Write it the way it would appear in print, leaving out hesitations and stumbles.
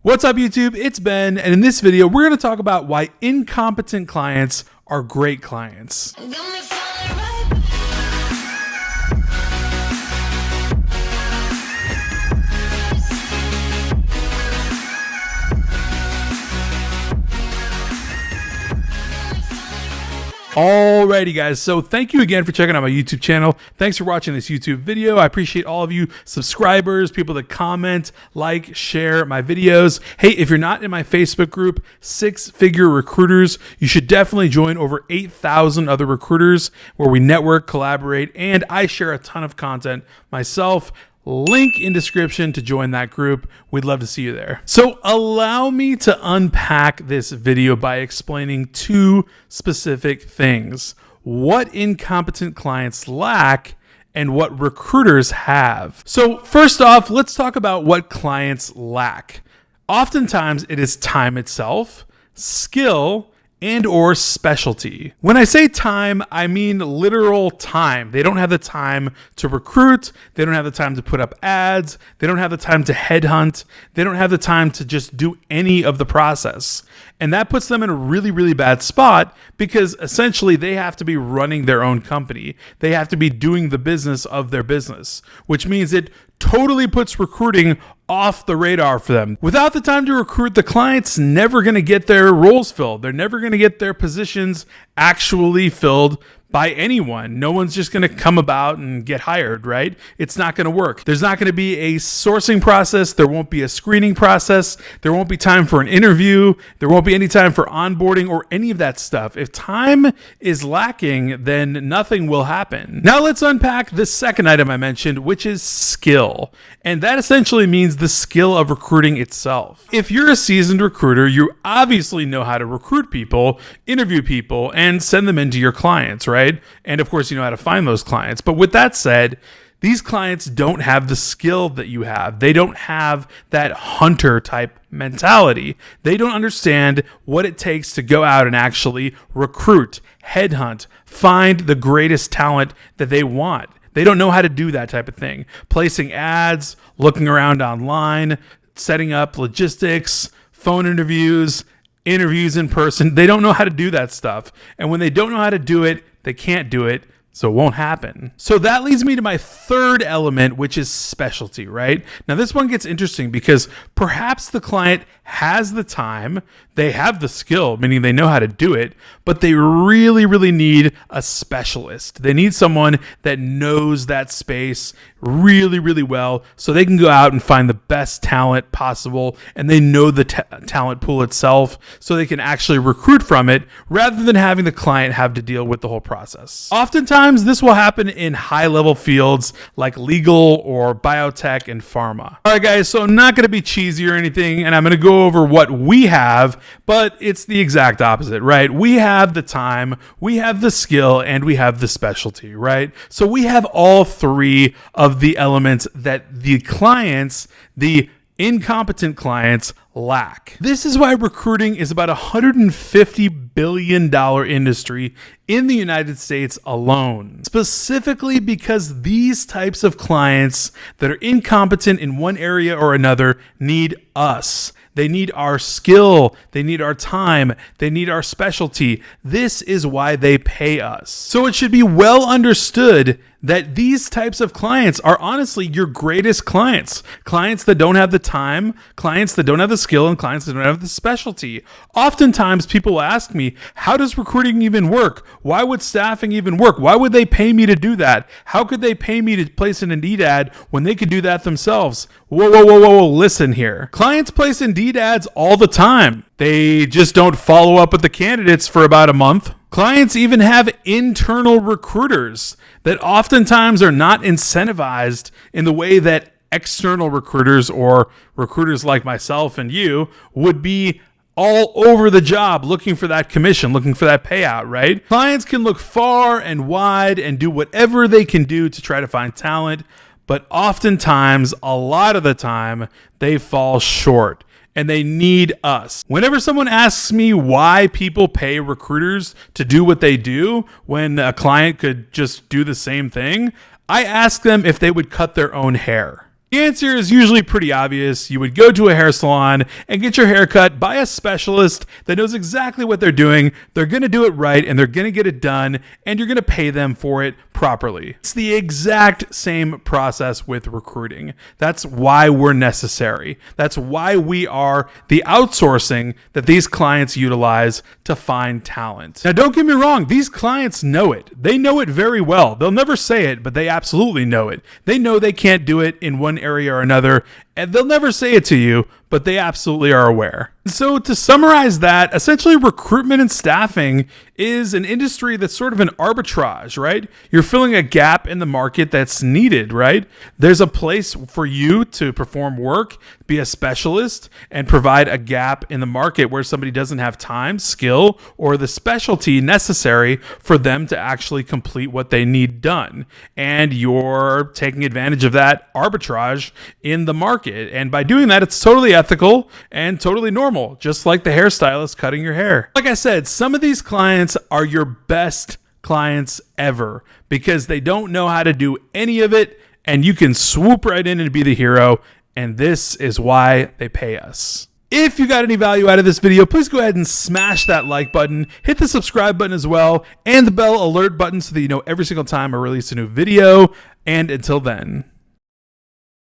What's up, YouTube? It's Ben, and in this video, we're going to talk about why incompetent clients are great clients. Alrighty guys, so thank you again for checking out my YouTube channel. Thanks for watching this YouTube video. I appreciate all of you subscribers, people that comment, like, share my videos. Hey, if you're not in my Facebook group, Six Figure Recruiters, you should definitely join over 8,000 other recruiters where we network, collaborate, and I share a ton of content myself. Link in description to join that group. We'd love to see you there. So allow me to unpack this video by explaining two specific things: what incompetent clients lack and what recruiters have. So first off, let's talk about what clients lack. Oftentimes it is time itself, skill, and or specialty. When I say time, I mean literal time. They don't have the time to recruit. They don't have the time to put up ads. They don't have the time to headhunt. They don't have the time to just do any of the process. And that puts them in a really, really bad spot because essentially they have to be running their own company. They have to be doing the business of their business, which means it totally puts recruiting off the radar for them. Without the time to recruit, the client's never going to get their roles filled. They're never going to get their positions actually filled by anyone. No one's just going to come about and get hired, right? It's not going to work. There's not going to be a sourcing process. There won't be a screening process. There won't be time for an interview. There won't be any time for onboarding or any of that stuff. If time is lacking, then nothing will happen. Now let's unpack the second item I mentioned, which is skill. And that essentially means the skill of recruiting itself. If you're a seasoned recruiter, you obviously know how to recruit people, interview people, and send them into your clients, right? And of course, you know how to find those clients. But with that said, these clients don't have the skill that you have. They don't have that hunter type mentality. They don't understand what it takes to go out and actually recruit, headhunt, find the greatest talent that they want. They don't know how to do that type of thing. Placing ads, looking around online, setting up logistics, phone interviews, interviews in person. They don't know how to do that stuff. And when they don't know how to do it, they can't do it, so it won't happen. So that leads me to my third element, which is specialty, right? Now this one gets interesting because perhaps the client has the time, they have the skill, meaning they know how to do it, but they really, really need a specialist. They need someone that knows that space really, really well so they can go out and find the best talent possible, and they know the talent pool itself so they can actually recruit from it rather than having the client have to deal with the whole process. Oftentimes this will happen in high-level fields like legal or biotech and pharma. All right, guys, so I'm not going to be cheesy or anything, and I'm going to go over what we have, but it's the exact opposite, right? We have the time, we have the skill, and we have the specialty, right? So we have all three of the elements that the clients, the incompetent clients, lack. This is why recruiting is about $150 billion industry in the United States alone. Specifically because these types of clients that are incompetent in one area or another need us. They need our skill. They need our time. They need our specialty. This is why they pay us. So it should be well understood that these types of clients are honestly your greatest clients. Clients that don't have the time, clients that don't have the skill, and clients that don't have the specialty. Oftentimes people will ask me, how does recruiting even work? Why would staffing even work? Why would they pay me to do that? How could they pay me to place an Indeed ad when they could do that themselves? Whoa, listen here. Clients place Indeed ads all the time. They just don't follow up with the candidates for about a month. Clients even have internal recruiters that oftentimes are not incentivized in the way that external recruiters or recruiters like myself and you would be all over the job looking for that commission, looking for that payout, right? Clients can look far and wide and do whatever they can do to try to find talent, but oftentimes, a lot of the time, they fall short. And they need us. Whenever someone asks me why people pay recruiters to do what they do when a client could just do the same thing, I ask them if they would cut their own hair. The answer is usually pretty obvious. You would go to a hair salon and get your hair cut by a specialist that knows exactly what they're doing. They're going to do it right and they're going to get it done, and you're going to pay them for it properly. It's the exact same process with recruiting. That's why we're necessary. That's why we are the outsourcing that these clients utilize to find talent. Now, don't get me wrong. These clients know it. They know it very well. They'll never say it, but they absolutely know it. They know they can't do it in one area or another, and they'll never say it to you, but they absolutely are aware. So to summarize that, essentially recruitment and staffing is an industry that's sort of an arbitrage, right? You're filling a gap in the market that's needed, right? There's a place for you to perform work, be a specialist, and provide a gap in the market where somebody doesn't have time, skill, or the specialty necessary for them to actually complete what they need done. And you're taking advantage of that arbitrage in the market. And by doing that, it's totally ethical and totally normal, just like the hairstylist cutting your hair. Like I said, some of these clients are your best clients ever because they don't know how to do any of it, and you can swoop right in and be the hero, and this is why they pay us. If you got any value out of this video, please go ahead and smash that like button, hit the subscribe button as well, and the bell alert button so that you know every single time I release a new video. And until then.